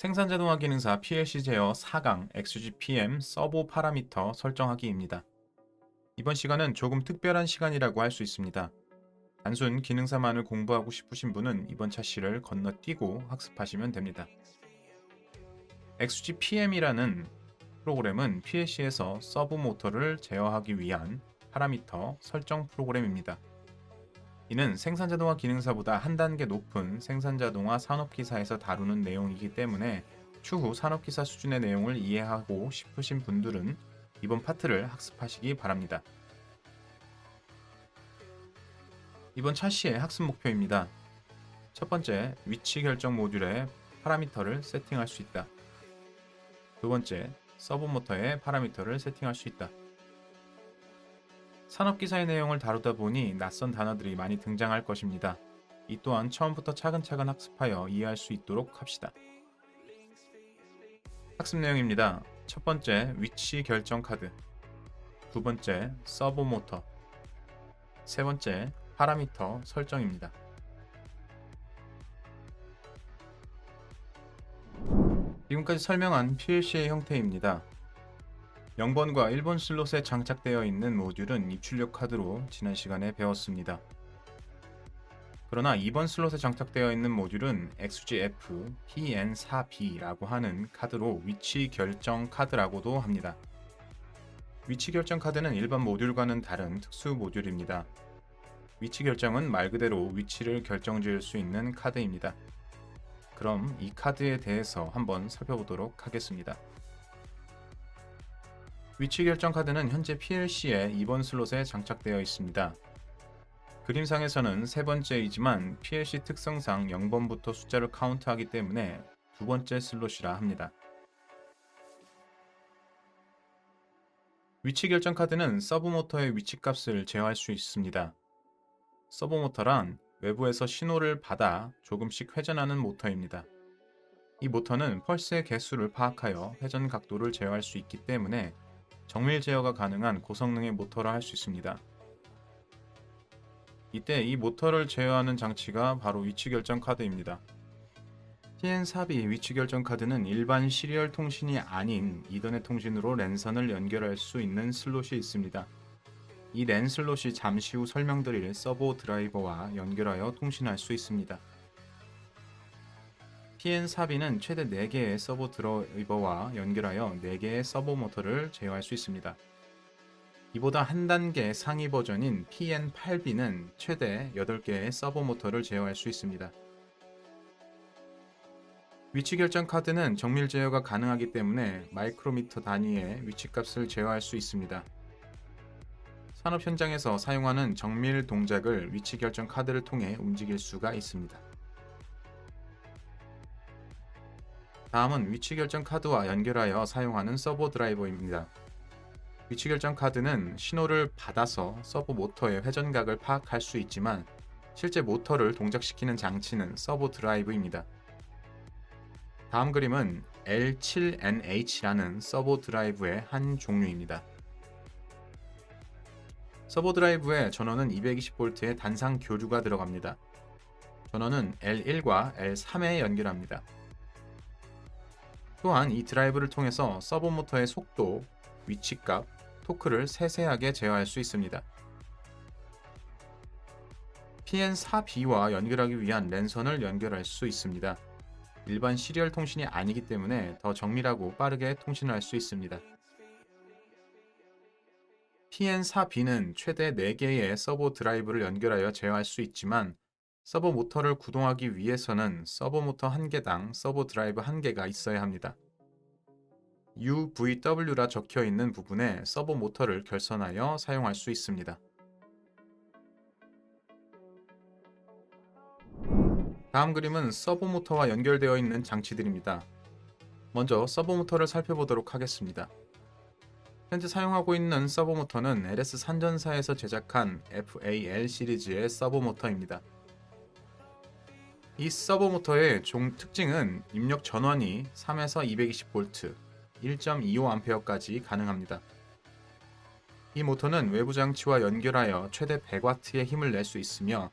생산 자동화 기능사 PLC 제어 4강 XGPM 서버 파라미터 설정하기입니다. 이번 시간은 조금 특별한 시간이라고 할 수 있습니다. 단순 기능사만을 공부하고 싶으신 분은 이번 차시를 건너뛰고 학습하시면 됩니다. XGPM이라는 프로그램은 PLC에서 서브 모터를 제어하기 위한 파라미터 설정 프로그램입니다. 이는 생산자동화 기능사보다 한 단계 높은 생산자동화 산업기사에서 다루는 내용이기 때문에 추후 산업기사 수준의 내용을 이해하고 싶으신 분들은 이번 파트를 학습하시기 바랍니다. 이번 차시의 학습 목표입니다. 첫 번째, 위치 결정 모듈의 파라미터를 세팅할 수 있다. 두 번째, 서브 모터의 파라미터를 세팅할 수 있다. 산업기사의 내용을 다루다 보니 낯선 단어들이 많이 등장할 것입니다. 이 또한 처음부터 차근차근 학습하여 이해할 수 있도록 합시다. 학습 내용입니다. 첫 번째, 위치 결정 카드. 두 번째, 서브 모터. 세 번째, 파라미터 설정입니다. 지금까지 설명한 PLC의 형태입니다. 0번과 1번 슬롯에 장착되어 있는 모듈은 입출력 카드로 지난 시간에 배웠습니다. 그러나 2번 슬롯에 장착되어 있는 모듈은 XGF PN4B라고 하는 카드로 위치 결정 카드라고도 합니다. 위치 결정 카드는 일반 모듈과는 다른 특수 모듈입니다. 위치 결정은 말 그대로 위치를 결정지을 수 있는 카드입니다. 그럼 이 카드에 대해서 한번 살펴보도록 하겠습니다. 위치 결정 카드는 현재 PLC의 2번 슬롯에 장착되어 있습니다. 그림상에서는 세 번째이지만 PLC 특성상 0번부터 숫자를 카운트하기 때문에 두 번째 슬롯이라 합니다. 위치 결정 카드는 서브모터의 위치값을 제어할 수 있습니다. 서브모터란 외부에서 신호를 받아 조금씩 회전하는 모터입니다. 이 모터는 펄스의 개수를 파악하여 회전 각도를 제어할 수 있기 때문에 정밀 제어가 가능한 고성능의 모터라 할 수 있습니다. 이때 이 모터를 제어하는 장치가 바로 위치 결정 카드입니다. TN4B 위치 결정 카드는 일반 시리얼 통신이 아닌 이더넷 통신으로 랜선을 연결할 수 있는 슬롯이 있습니다. 이 랜 슬롯이 잠시 후 설명드릴 서버 드라이버와 연결하여 통신할 수 있습니다. TN4B는 최대 4개의 서버 드라이버와 연결하여 4개의 서버 모터를 제어할 수 있습니다. 이보다 한 단계 상위 버전인 PN8B는 최대 8개의 서버 모터를 제어할 수 있습니다. 위치 결정 카드는 정밀 제어가 가능하기 때문에 마이크로미터 단위의 위치값을 제어할 수 있습니다. 산업 현장에서 사용하는 정밀 동작을 위치 결정 카드를 통해 움직일 수가 있습니다. 다음은 위치 결정 카드와 연결하여 사용하는 서버 드라이버입니다. 위치 결정 카드는 신호를 받아서 서버 모터의 회전각을 파악할 수 있지만 실제 모터를 동작시키는 장치는 서버 드라이브입니다. 다음 그림은 L7NH라는 서버 드라이브의 한 종류입니다. 서버 드라이브에 전원은 220V의 단상 교류가 들어갑니다. 전원은 L1과 L3에 연결합니다. 또한 이 드라이브를 통해서 서버 모터의 속도, 위치값, 토크를 세세하게 제어할 수 있습니다. PN4B와 연결하기 위한 랜선을 연결할 수 있습니다. 일반 시리얼 통신이 아니기 때문에 더 정밀하고 빠르게 통신을 할 수 있습니다. PN4B는 최대 4개의 서버 드라이브를 연결하여 제어할 수 있지만 서버 모터를 구동하기 위해서는 서버 모터 1개당 서버 드라이브 1개가 있어야 합니다. UVW라 적혀 있는 부분에 서버 모터를 결선하여 사용할 수 있습니다. 다음 그림은 서버 모터와 연결되어 있는 장치들입니다. 먼저 서버 모터를 살펴보도록 하겠습니다. 현재 사용하고 있는 서버 모터는 LS 산전사에서 제작한 FAL 시리즈의 서버 모터입니다. 이 서버 모터의 특징은 입력 전원이 3에서 220V, 1.25A까지 가능합니다. 이 모터는 외부 장치와 연결하여 최대 100W의 힘을 낼 수 있으며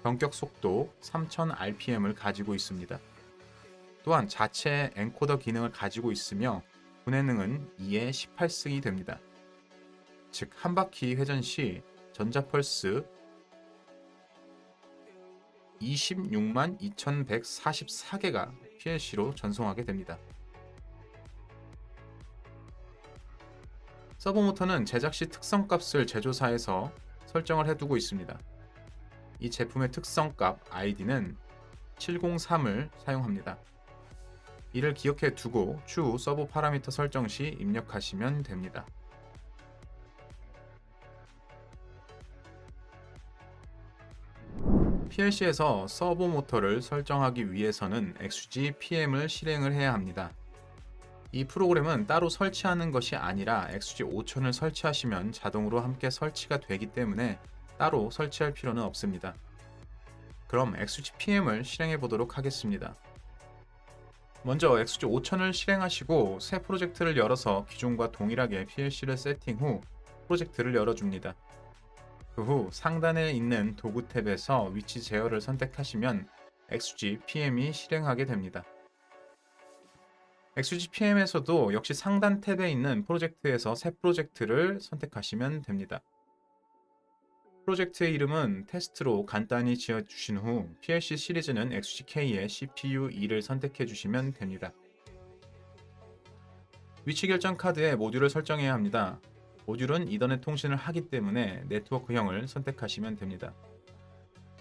변격 속도 3000rpm을 가지고 있습니다. 또한 자체 엔코더 기능을 가지고 있으며 분해능은 2의 18승이 됩니다. 즉, 한 바퀴 회전 시 전자 펄스 26만 2144개가 PLC로 전송하게 됩니다. 서버모터는 제작 시 특성값을 제조사에서 설정을 해두고 있습니다. 이 제품의 특성값 ID는 703을 사용합니다. 이를 기억해 두고 추후 서버 파라미터 설정 시 입력하시면 됩니다. PLC에서 서버 모터를 설정하기 위해서는 XG PM을 실행을 해야 합니다. 이 프로그램은 따로 설치하는 것이 아니라 XG 5000을 설치하시면 자동으로 함께 설치가 되기 때문에 따로 설치할 필요는 없습니다. 그럼 XG PM을 실행해 보도록 하겠습니다. 먼저 XG 5000을 실행하시고 새 프로젝트를 열어서 기존과 동일하게 PLC를 세팅 후 프로젝트를 열어줍니다. 그 후 상단에 있는 도구 탭에서 위치 제어를 선택하시면 XG PM이 실행하게 됩니다. XG PM에서도 역시 상단 탭에 있는 프로젝트에서 새 프로젝트를 선택하시면 됩니다. 프로젝트의 이름은 테스트로 간단히 지어주신 후 PLC 시리즈는 XGK의 CPU 2를 선택해 주시면 됩니다. 위치 결정 카드에 모듈을 설정해야 합니다. 모듈은 이더넷 통신을 하기 때문에 네트워크형을 선택하시면 됩니다.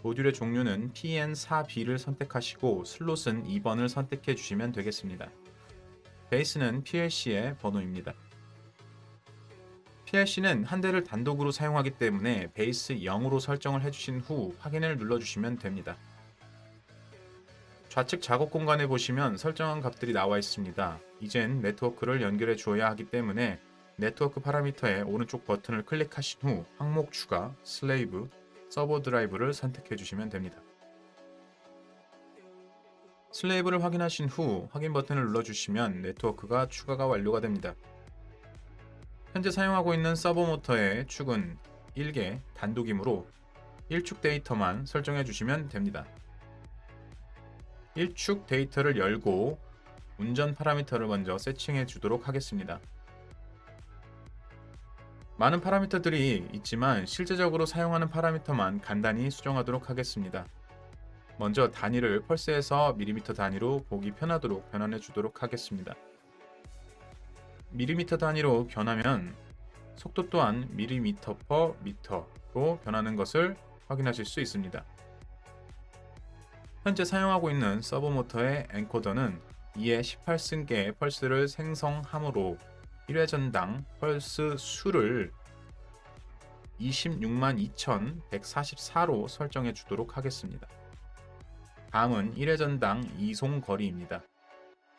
모듈의 종류는 PN4B를 선택하시고 슬롯은 2번을 선택해 주시면 되겠습니다. 베이스는 PLC의 번호입니다. PLC는 한 대를 단독으로 사용하기 때문에 베이스 0으로 설정을 해주신 후 확인을 눌러주시면 됩니다. 좌측 작업 공간에 보시면 설정한 값들이 나와 있습니다. 이젠 네트워크를 연결해 주어야 하기 때문에 네트워크 파라미터의 오른쪽 버튼을 클릭하신 후 항목 추가, 슬레이브, 서버 드라이브를 선택해 주시면 됩니다. 슬레이브를 확인하신 후 확인 버튼을 눌러주시면 네트워크가 추가가 완료가 됩니다. 현재 사용하고 있는 서버 모터의 축은 1개 단독이므로 1축 데이터만 설정해 주시면 됩니다. 1축 데이터를 열고 운전 파라미터를 먼저 세팅해 주도록 하겠습니다. 많은 파라미터들이 있지만 실제적으로 사용하는 파라미터만 간단히 수정하도록 하겠습니다. 먼저 단위를 펄스에서 밀리미터 단위로 보기 편하도록 변환해 주도록 하겠습니다. 밀리미터 단위로 변하면 속도 또한 밀리미터 퍼 미터로 변하는 것을 확인하실 수 있습니다. 현재 사용하고 있는 서버 모터의 엔코더는 2의 18승계의 펄스를 생성하므로 1회 전당 펄스 수를 26만 2144로 설정해 주도록 하겠습니다. 다음은 1회 전당 이송 거리입니다.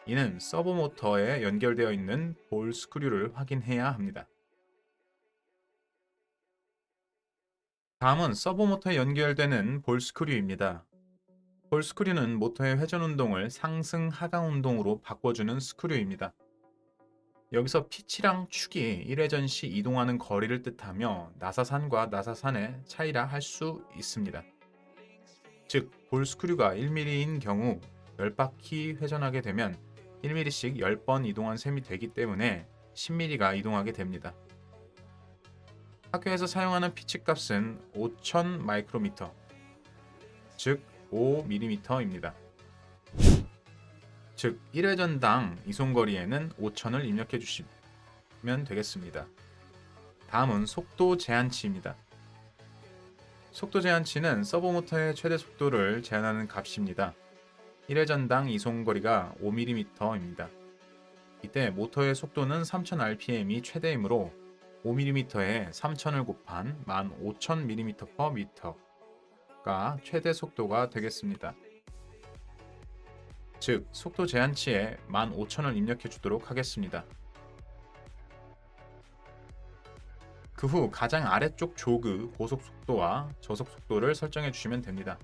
이는 서버 모터에 연결되어 있는 볼 스크류를 확인해야 합니다. 다음은 서버 모터에 연결되는 볼 스크류입니다. 볼 스크류는 모터의 회전 운동을 상승 하강 운동으로 바꿔주는 스크류입니다. 여기서 피치랑 축이 1회전 시 이동하는 거리를 뜻하며 나사산과 나사산의 차이라 할 수 있습니다. 즉, 볼 스크류가 1mm인 경우 10바퀴 회전하게 되면 1mm씩 10번 이동한 셈이 되기 때문에 10mm가 이동하게 됩니다. 학교에서 사용하는 피치 값은 5000 마이크로미터, 즉 5mm입니다. 즉 1회전당 이송거리에는 5000을 입력해 주시면 되겠습니다. 다음은 속도 제한치입니다. 속도 제한치는 서버 모터의 최대 속도를 제한하는 값입니다. 1회전당 이송거리가 5mm입니다. 이때 모터의 속도는 3000rpm이 최대이므로 5mm에 3000을 곱한 15000mm/m가 최대 속도가 되겠습니다. 즉, 속도 제한치에 15000을 입력해 주도록 하겠습니다. 그 후 가장 아래쪽 조그 고속 속도와 저속 속도를 설정해 주시면 됩니다.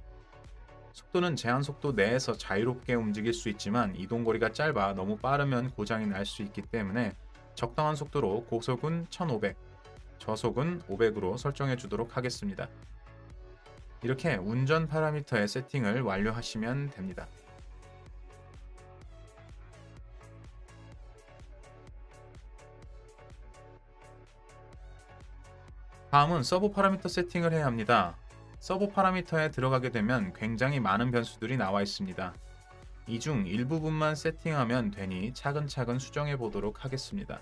속도는 제한 속도 내에서 자유롭게 움직일 수 있지만 이동거리가 짧아 너무 빠르면 고장이 날 수 있기 때문에 적당한 속도로 고속은 1500, 저속은 500으로 설정해 주도록 하겠습니다. 이렇게 운전 파라미터의 세팅을 완료하시면 됩니다. 다음은 서버 파라미터 세팅을 해야 합니다. 서버 파라미터에 들어가게 되면 굉장히 많은 변수들이 나와 있습니다. 이 중 일부분만 세팅하면 되니 차근차근 수정해 보도록 하겠습니다.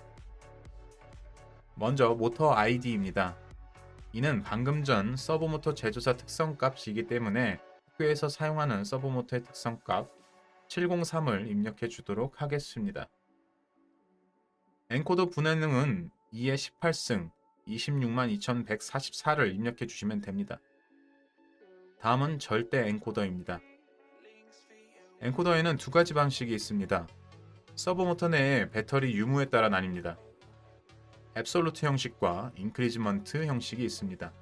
먼저 모터 ID입니다. 이는 방금 전 서버모터 제조사 특성 값이기 때문에 학교에서 사용하는 서버모터의 특성 값 703을 입력해 주도록 하겠습니다. 엔코더 분해능은 2의 18승 262,144를 입력해 주시면 됩니다. 다음은 절대 엔코더입니다. 엔코더에는 두 가지 방식이 있습니다. 서버모터 내의 배터리 유무에 따라 나뉩니다. 앱솔루트 형식과 인크리즈먼트 형식이 있습니다.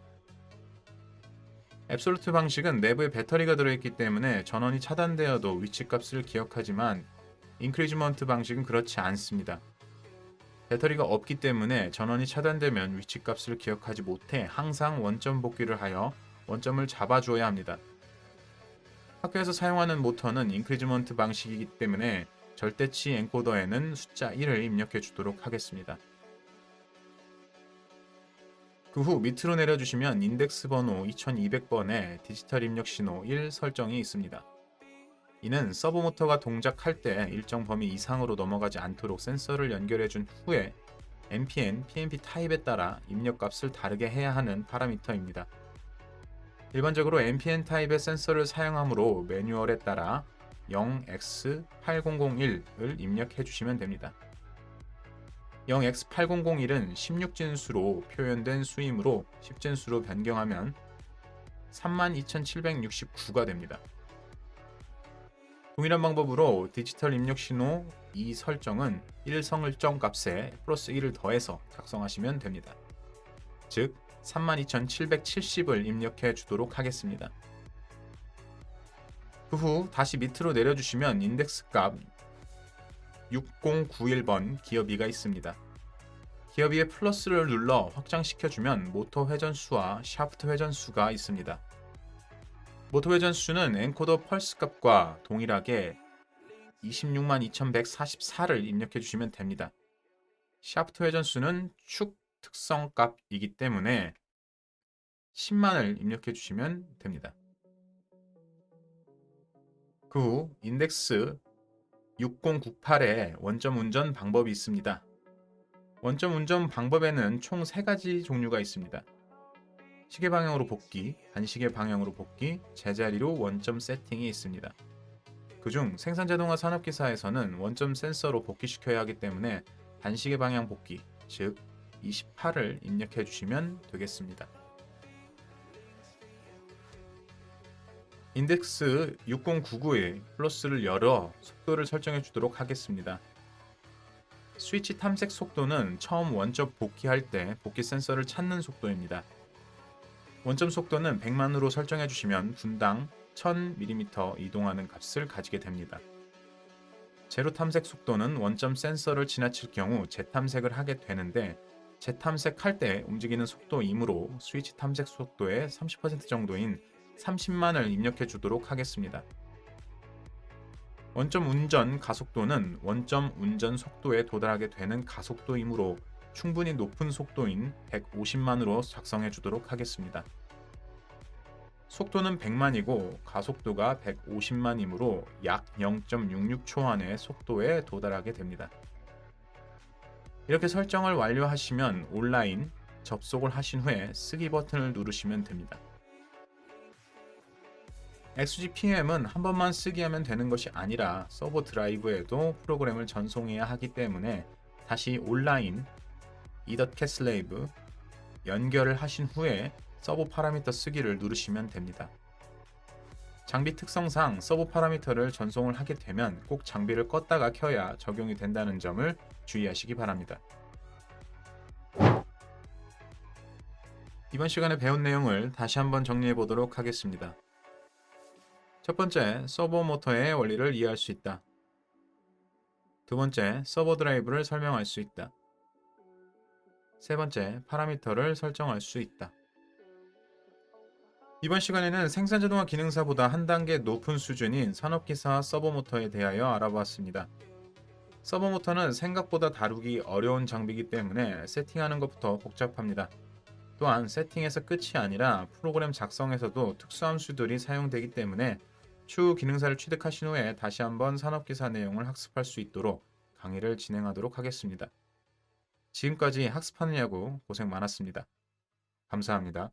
앱솔루트 방식은 내부에 배터리가 들어있기 때문에 전원이 차단되어도 위치값을 기억하지만 인크리즈먼트 방식은 그렇지 않습니다. 배터리가 없기 때문에 전원이 차단되면 위치값을 기억하지 못해 항상 원점 복귀를 하여 원점을 잡아주어야 합니다. 학교에서 사용하는 모터는 인크리즈먼트 방식이기 때문에 절대치 엔코더에는 숫자 1을 입력해 주도록 하겠습니다. 그 후 밑으로 내려주시면 인덱스 번호 2200번에 디지털 입력 신호 1 설정이 있습니다. 이는 서버 모터가 동작할 때 일정 범위 이상으로 넘어가지 않도록 센서를 연결해 준 후에 NPN, PNP 타입에 따라 입력값을 다르게 해야 하는 파라미터입니다. 일반적으로 NPN 타입의 센서를 사용하므로 매뉴얼에 따라 0x8001을 입력해 주시면 됩니다. 0x8001은 16진수로 표현된 수이므로 10진수로 변경하면 32,769가 됩니다. 동일한 방법으로 디지털 입력 신호 2 설정은 1성을정 값에 플러스 1을 더해서 작성하시면 됩니다. 즉 32,770을 입력해 주도록 하겠습니다. 그 후 다시 밑으로 내려주시면 인덱스 값 6091번 기어비가 있습니다. 기어비에 플러스를 눌러 확장시켜주면 모터 회전수와 샤프트 회전수가 있습니다. 모터 회전수는 엔코더 펄스 값과 동일하게 262,144를 입력해 주시면 됩니다. 샤프트 회전수는 축 특성 값이기 때문에 10만을 입력해 주시면 됩니다. 그 후 인덱스 6098에 원점 운전 방법이 있습니다. 원점 운전 방법에는 총 3가지 종류가 있습니다. 시계 방향으로 복귀, 반시계 방향으로 복귀, 제자리로 원점 세팅이 있습니다. 그중 생산자동화 산업기사에서는 원점 센서로 복귀시켜야 하기 때문에 반시계 방향 복귀, 즉 28을 입력해 주시면 되겠습니다. 인덱스 6099에 플러스를 열어 속도를 설정해 주도록 하겠습니다. 스위치 탐색 속도는 처음 원점 복귀할 때 복귀 센서를 찾는 속도입니다. 원점 속도는 100만으로 설정해 주시면 분당 1000mm 이동하는 값을 가지게 됩니다. 제로 탐색 속도는 원점 센서를 지나칠 경우 재탐색을 하게 되는데 재탐색할 때 움직이는 속도이므로 스위치 탐색 속도의 30% 정도인 30만을 입력해 주도록 하겠습니다. 원점 운전 가속도는 원점 운전 속도에 도달하게 되는 가속도이므로 충분히 높은 속도인 150만으로 작성해 주도록 하겠습니다. 속도는 100만이고 가속도가 150만이므로 약 0.66초 안의 속도에 도달하게 됩니다. 이렇게 설정을 완료하시면 온라인 접속을 하신 후에 쓰기 버튼을 누르시면 됩니다. XGPM은 한 번만 쓰기 하면 되는 것이 아니라 서버 드라이브에도 프로그램을 전송해야 하기 때문에 다시 온라인 e.catslave 연결을 하신 후에 서버 파라미터 쓰기를 누르시면 됩니다. 장비 특성상 서버 파라미터를 전송을 하게 되면 꼭 장비를 껐다가 켜야 적용이 된다는 점을 주의하시기 바랍니다. 이번 시간에 배운 내용을 다시 한번 정리해 보도록 하겠습니다. 첫 번째, 서버 모터의 원리를 이해할 수 있다. 두 번째, 서버 드라이브를 설명할 수 있다. 세 번째, 파라미터를 설정할 수 있다. 이번 시간에는 생산자동화 기능사보다 한 단계 높은 수준인 산업기사 서버 모터에 대하여 알아보았습니다. 서버 모터는 생각보다 다루기 어려운 장비이기 때문에 세팅하는 것부터 복잡합니다. 또한 세팅에서 끝이 아니라 프로그램 작성에서도 특수함수들이 사용되기 때문에 추후 기능사를 취득하신 후에 다시 한번 산업기사 내용을 학습할 수 있도록 강의를 진행하도록 하겠습니다. 지금까지 학습하느냐고 고생 많았습니다. 감사합니다.